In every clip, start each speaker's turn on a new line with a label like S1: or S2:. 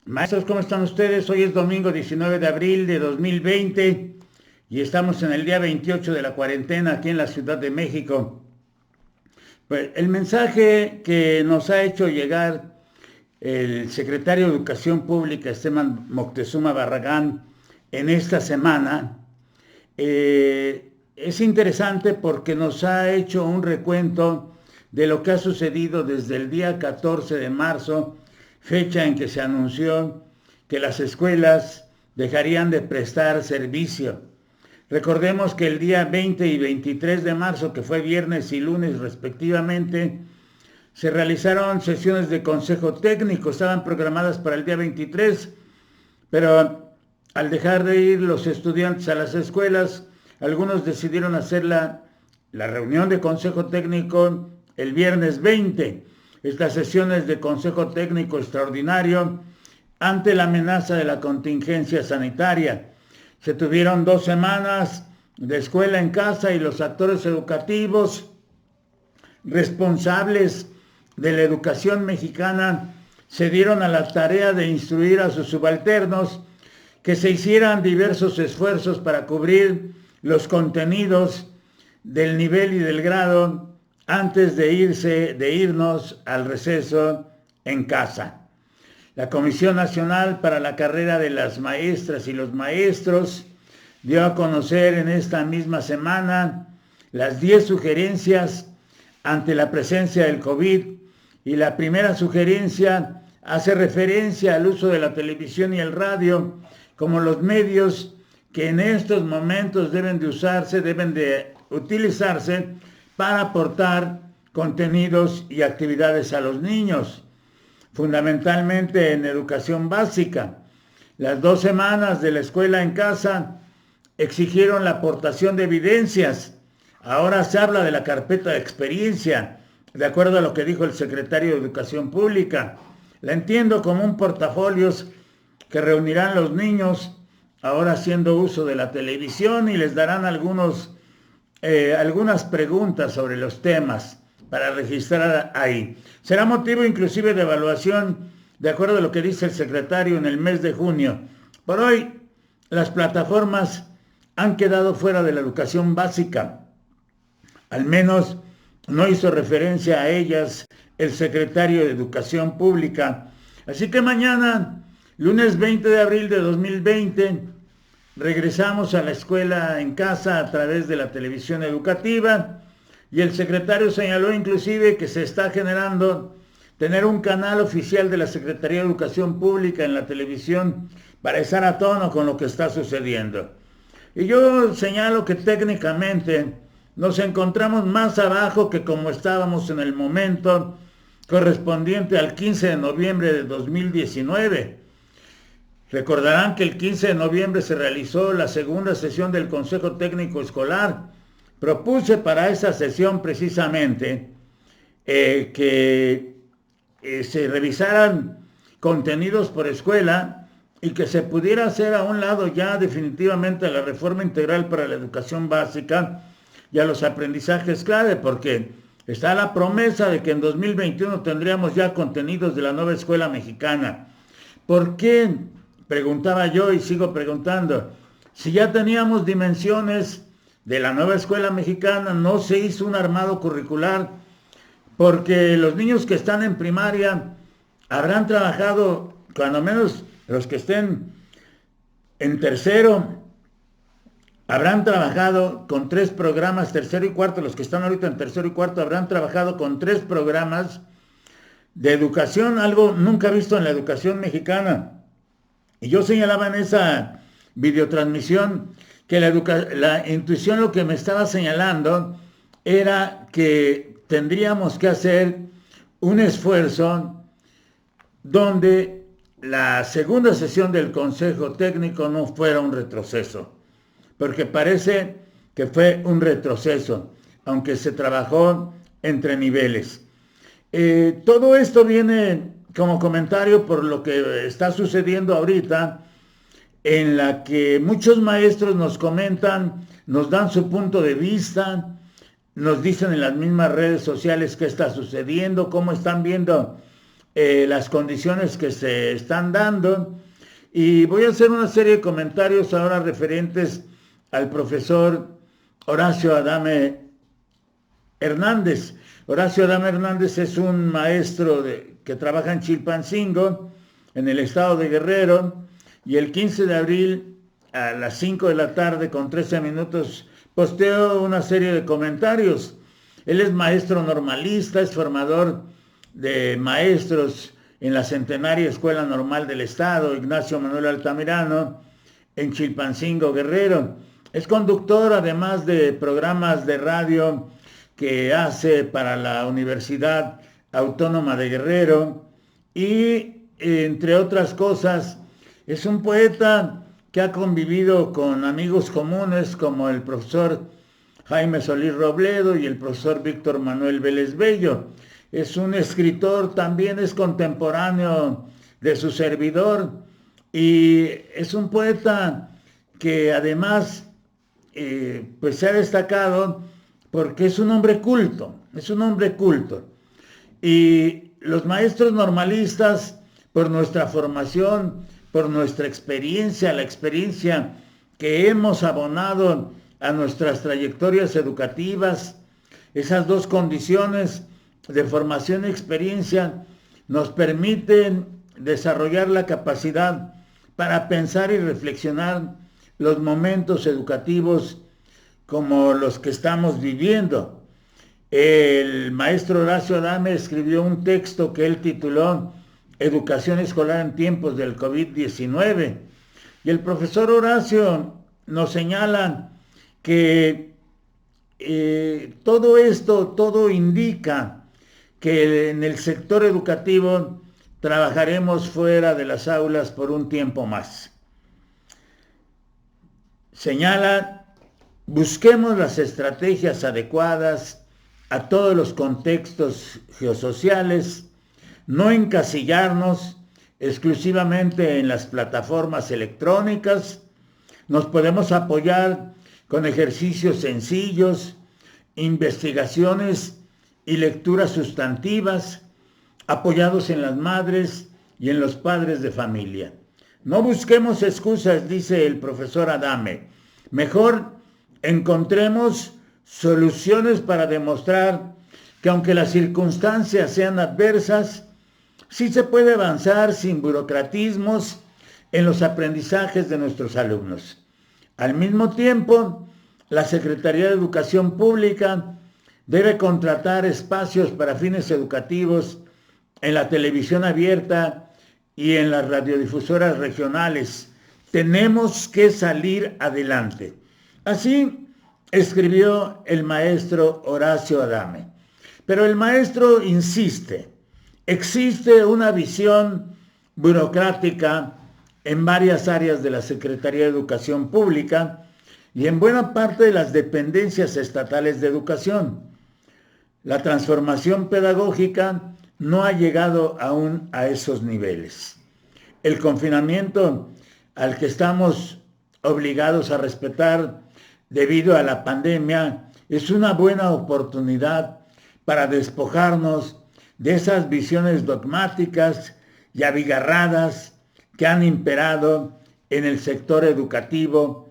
S1: Maestros, ¿cómo están ustedes? Hoy es domingo 19 de abril de 2020 y estamos en el día 28 de la cuarentena aquí en la Ciudad de México. Pues el mensaje que nos ha hecho llegar el secretario de Educación Pública, Esteban Moctezuma Barragán, en esta semana, es interesante porque nos ha hecho un recuento de lo que ha sucedido desde el día 14 de marzo, fecha en que se anunció que las escuelas dejarían de prestar servicio. Recordemos que el día 20 y 23 de marzo, que fue viernes y lunes respectivamente, se realizaron sesiones de consejo técnico, estaban programadas para el día 23, pero al dejar de ir los estudiantes a las escuelas, algunos decidieron hacer la reunión de consejo técnico el viernes 20. Estas sesiones de consejo técnico extraordinario ante la amenaza de la contingencia sanitaria. Se tuvieron 2 semanas de escuela en casa y los actores educativos responsables de la educación mexicana se dieron a la tarea de instruir a sus subalternos que se hicieran diversos esfuerzos para cubrir los contenidos del nivel y del grado antes de irnos al receso en casa. La Comisión Nacional para la Carrera de las Maestras y los Maestros dio a conocer en esta misma semana las 10 sugerencias ante la presencia del COVID, y la primera sugerencia hace referencia al uso de la televisión y el radio como los medios que en estos momentos deben de utilizarse para aportar contenidos y actividades a los niños, fundamentalmente en educación básica. Las 2 semanas de la escuela en casa exigieron la aportación de evidencias. Ahora se habla de la carpeta de experiencia, de acuerdo a lo que dijo el secretario de Educación Pública. La entiendo como un portafolios que reunirán los niños, ahora haciendo uso de la televisión, y les darán algunas preguntas sobre los temas para registrar ahí. Será motivo inclusive de evaluación, de acuerdo a lo que dice el secretario, en el mes de junio. Por hoy, las plataformas han quedado fuera de la educación básica. Al menos no hizo referencia a ellas el secretario de Educación Pública. Así que mañana, lunes 20 de abril de 2020, regresamos a la escuela en casa a través de la televisión educativa, y el secretario señaló inclusive que se está generando tener un canal oficial de la Secretaría de Educación Pública en la televisión para estar a tono con lo que está sucediendo. Y yo señalo que técnicamente nos encontramos más abajo que como estábamos en el momento correspondiente al 15 de noviembre de 2019. Recordarán que el 15 de noviembre se realizó la segunda sesión del Consejo Técnico Escolar. Propuse para esa sesión precisamente que se revisaran contenidos por escuela y que se pudiera hacer a un lado ya definitivamente la reforma integral para la educación básica y a los aprendizajes clave, porque está la promesa de que en 2021 tendríamos ya contenidos de la nueva escuela mexicana. ¿Por qué? Preguntaba yo y sigo preguntando. Si ya teníamos dimensiones de la nueva escuela mexicana, no se hizo un armado curricular, porque los niños que están en primaria habrán trabajado, cuando menos los que estén en tercero, habrán trabajado con 3 programas, tercero y cuarto. Los que están ahorita en tercero y cuarto habrán trabajado con 3 programas de educación, algo nunca visto en la educación mexicana. Y yo señalaba en esa videotransmisión que la intuición lo que me estaba señalando era que tendríamos que hacer un esfuerzo donde la segunda sesión del Consejo Técnico no fuera un retroceso, porque parece que fue un retroceso, aunque se trabajó entre niveles. Todo esto viene como comentario por lo que está sucediendo ahorita, en la que muchos maestros nos comentan, nos dan su punto de vista, nos dicen en las mismas redes sociales qué está sucediendo, cómo están viendo las condiciones que se están dando. Y voy a hacer una serie de comentarios ahora referentes al profesor Horacio Adame Hernández. Horacio Adame Hernández es un maestro que trabaja en Chilpancingo, en el estado de Guerrero, y el 15 de abril a las 5 de la tarde con 13 minutos posteó una serie de comentarios. Él es maestro normalista, es formador de maestros en la Centenaria Escuela Normal del Estado, Ignacio Manuel Altamirano, en Chilpancingo, Guerrero. Es conductor, además de programas de radio que hace para la Universidad Autónoma de Guerrero, y entre otras cosas, es un poeta que ha convivido con amigos comunes como el profesor Jaime Solís Robledo y el profesor Víctor Manuel Vélez Bello. Es un escritor, también es contemporáneo de su servidor, y es un poeta que además pues se ha destacado porque es un hombre culto, Y los maestros normalistas, por nuestra formación, por nuestra experiencia, la experiencia que hemos abonado a nuestras trayectorias educativas, esas dos condiciones de formación y experiencia nos permiten desarrollar la capacidad para pensar y reflexionar los momentos educativos como los que estamos viviendo. El maestro Horacio Adame escribió un texto que él tituló Educación escolar en tiempos del COVID-19, y el profesor Horacio nos señala que todo indica que en el sector educativo trabajaremos fuera de las aulas por un tiempo más. Señala, busquemos las estrategias adecuadas a todos los contextos geosociales, no encasillarnos exclusivamente en las plataformas electrónicas. Nos podemos apoyar con ejercicios sencillos, investigaciones y lecturas sustantivas, apoyados en las madres y en los padres de familia. No busquemos excusas, dice el profesor Adame. Mejor encontremos soluciones para demostrar que aunque las circunstancias sean adversas, sí se puede avanzar sin burocratismos en los aprendizajes de nuestros alumnos. Al mismo tiempo, la Secretaría de Educación Pública debe contratar espacios para fines educativos en la televisión abierta y en las radiodifusoras regionales. Tenemos que salir adelante. Así escribió el maestro Horacio Adame. Pero el maestro insiste, existe una visión burocrática en varias áreas de la Secretaría de Educación Pública y en buena parte de las dependencias estatales de educación. La transformación pedagógica no ha llegado aún a esos niveles. El confinamiento al que estamos obligados a respetar debido a la pandemia es una buena oportunidad para despojarnos de esas visiones dogmáticas y abigarradas que han imperado en el sector educativo,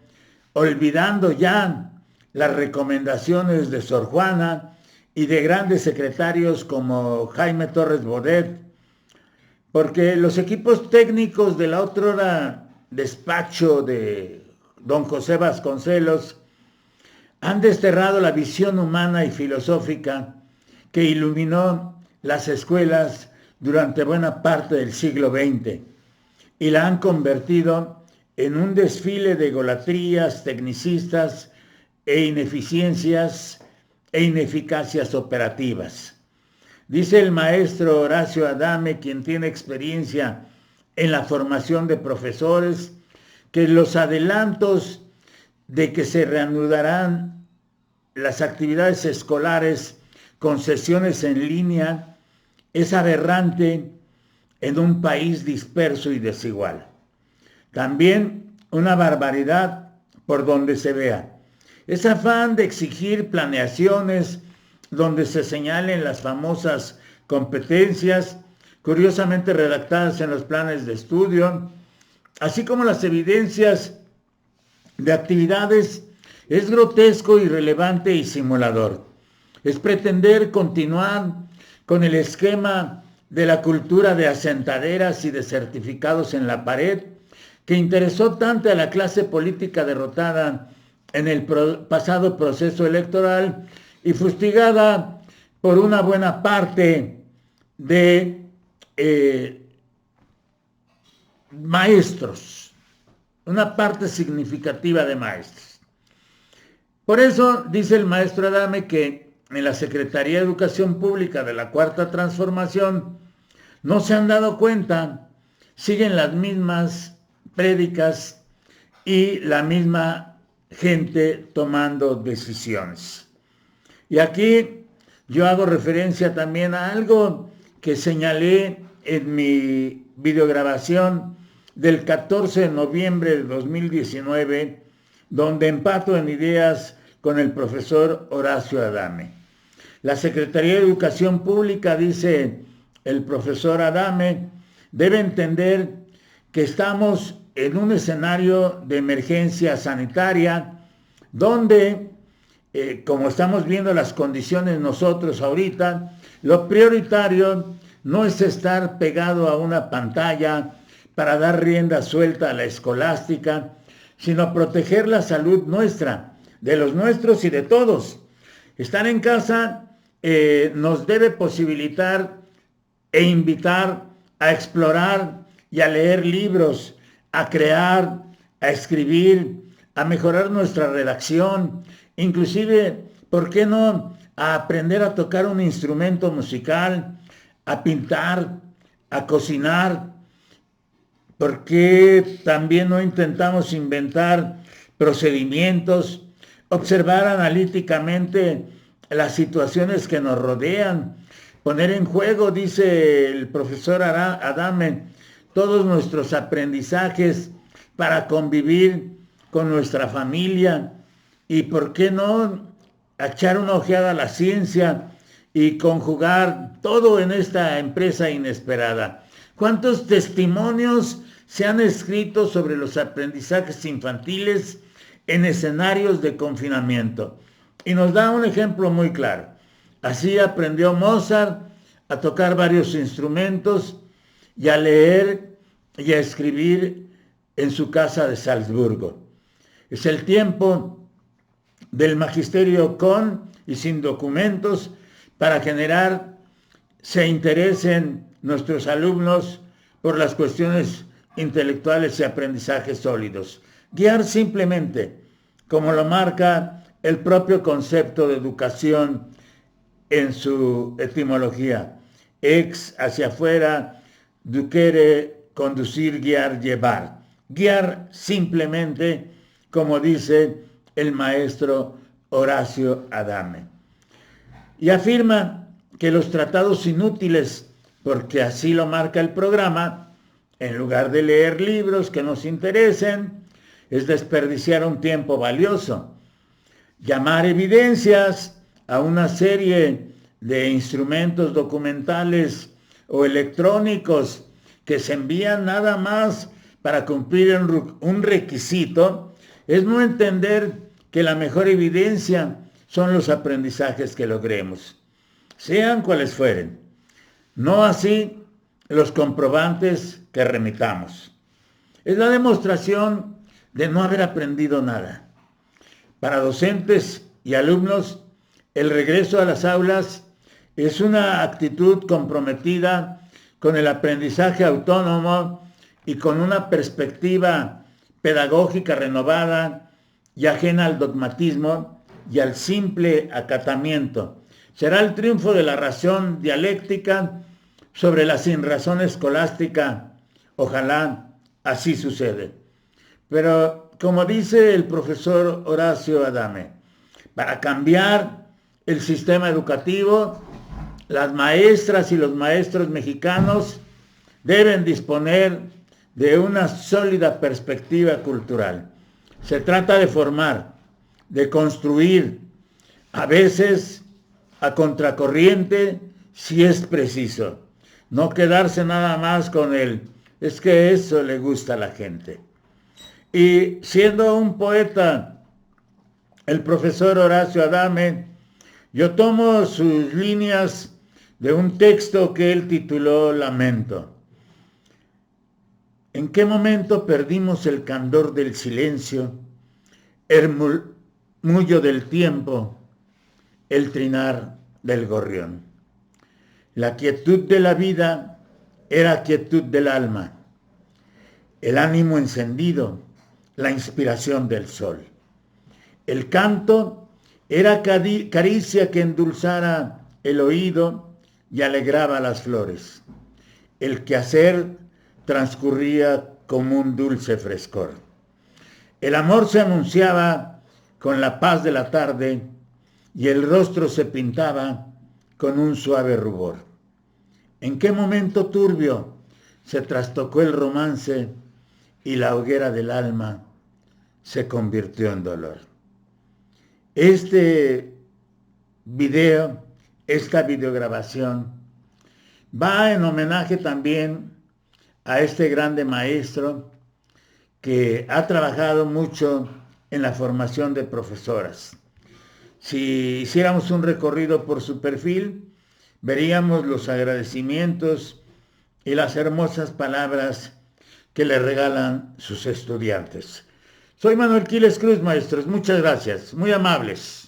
S1: olvidando ya las recomendaciones de Sor Juana y de grandes secretarios como Jaime Torres Bodet, porque los equipos técnicos del otrora despacho de don José Vasconcelos han desterrado la visión humana y filosófica que iluminó las escuelas durante buena parte del siglo XX y la han convertido en un desfile de egolatrías tecnicistas e ineficiencias e ineficacias operativas. Dice el maestro Horacio Adame, quien tiene experiencia en la formación de profesores, que los adelantos de que se reanudarán las actividades escolares con sesiones en línea es aberrante en un país disperso y desigual. También una barbaridad por donde se vea. Es afán de exigir planeaciones donde se señalen las famosas competencias curiosamente redactadas en los planes de estudio, así como las evidencias de actividades, es grotesco, irrelevante y simulador. Es pretender continuar con el esquema de la cultura de asentaderas y de certificados en la pared que interesó tanto a la clase política derrotada en el pasado proceso electoral y fustigada por una buena parte de maestros, una parte significativa de maestros. Por eso dice el maestro Adame que en la Secretaría de Educación Pública de la Cuarta Transformación no se han dado cuenta, siguen las mismas prédicas y la misma gente tomando decisiones. Y aquí yo hago referencia también a algo que señalé en mi videograbación del 14 de noviembre de 2019, donde empato en ideas con el profesor Horacio Adame. La Secretaría de Educación Pública, dice el profesor Adame, debe entender que estamos en un escenario de emergencia sanitaria donde, como estamos viendo las condiciones nosotros ahorita, lo prioritario no es estar pegado a una pantalla para dar rienda suelta a la escolástica, sino proteger la salud nuestra, de los nuestros y de todos. Estar en casa nos debe posibilitar e invitar a explorar y a leer libros, a crear, a escribir, a mejorar nuestra redacción, inclusive, ¿por qué no?, a aprender a tocar un instrumento musical, a pintar, a cocinar. ¿Por qué también no intentamos inventar procedimientos, observar analíticamente las situaciones que nos rodean, poner en juego, dice el profesor Adame, todos nuestros aprendizajes para convivir con nuestra familia? Y por qué no echar una ojeada a la ciencia y conjugar todo en esta empresa inesperada. ¿Cuántos testimonios se han escrito sobre los aprendizajes infantiles en escenarios de confinamiento? Y nos da un ejemplo muy claro. Así aprendió Mozart a tocar varios instrumentos y a leer y a escribir en su casa de Salzburgo. Es el tiempo del magisterio con y sin documentos para generar se interesen nuestros alumnos por las cuestiones intelectuales y aprendizajes sólidos. Guiar simplemente, como lo marca el propio concepto de educación en su etimología. Ex, hacia afuera, ducere, conducir, guiar, llevar. Guiar simplemente, como dice el maestro Horacio Adame. Y afirma que los tratados inútiles, porque así lo marca el programa, en lugar de leer libros que nos interesen, es desperdiciar un tiempo valioso. Llamar evidencias a una serie de instrumentos documentales o electrónicos que se envían nada más para cumplir un requisito, es no entender que la mejor evidencia son los aprendizajes que logremos, sean cuales fueren. No así los comprobantes que remitamos. Es la demostración de no haber aprendido nada. Para docentes y alumnos, el regreso a las aulas es una actitud comprometida con el aprendizaje autónomo y con una perspectiva pedagógica renovada y ajena al dogmatismo y al simple acatamiento. Será el triunfo de la razón dialéctica sobre la sinrazón escolástica. Ojalá así sucede. Pero como dice el profesor Horacio Adame, para cambiar el sistema educativo, las maestras y los maestros mexicanos deben disponer de una sólida perspectiva cultural. Se trata de formar, de construir, a veces a contracorriente si es preciso. No quedarse nada más con es que eso le gusta a la gente. Y siendo un poeta, el profesor Horacio Adame, yo tomo sus líneas de un texto que él tituló Lamento. ¿En qué momento perdimos el candor del silencio, el murmullo del tiempo, el trinar del gorrión? La quietud de la vida era quietud del alma, el ánimo encendido, la inspiración del sol. El canto era caricia que endulzara el oído y alegraba las flores. El quehacer transcurría como un dulce frescor. El amor se anunciaba con la paz de la tarde y el rostro se pintaba con un suave rubor. ¿En qué momento turbio se trastocó el romance y la hoguera del alma se convirtió en dolor? Este video, esta videograbación, va en homenaje también a este grande maestro que ha trabajado mucho en la formación de profesoras. Si hiciéramos un recorrido por su perfil, veríamos los agradecimientos y las hermosas palabras que le regalan sus estudiantes. Soy Manuel Quiles Cruz, maestros. Muchas gracias. Muy amables.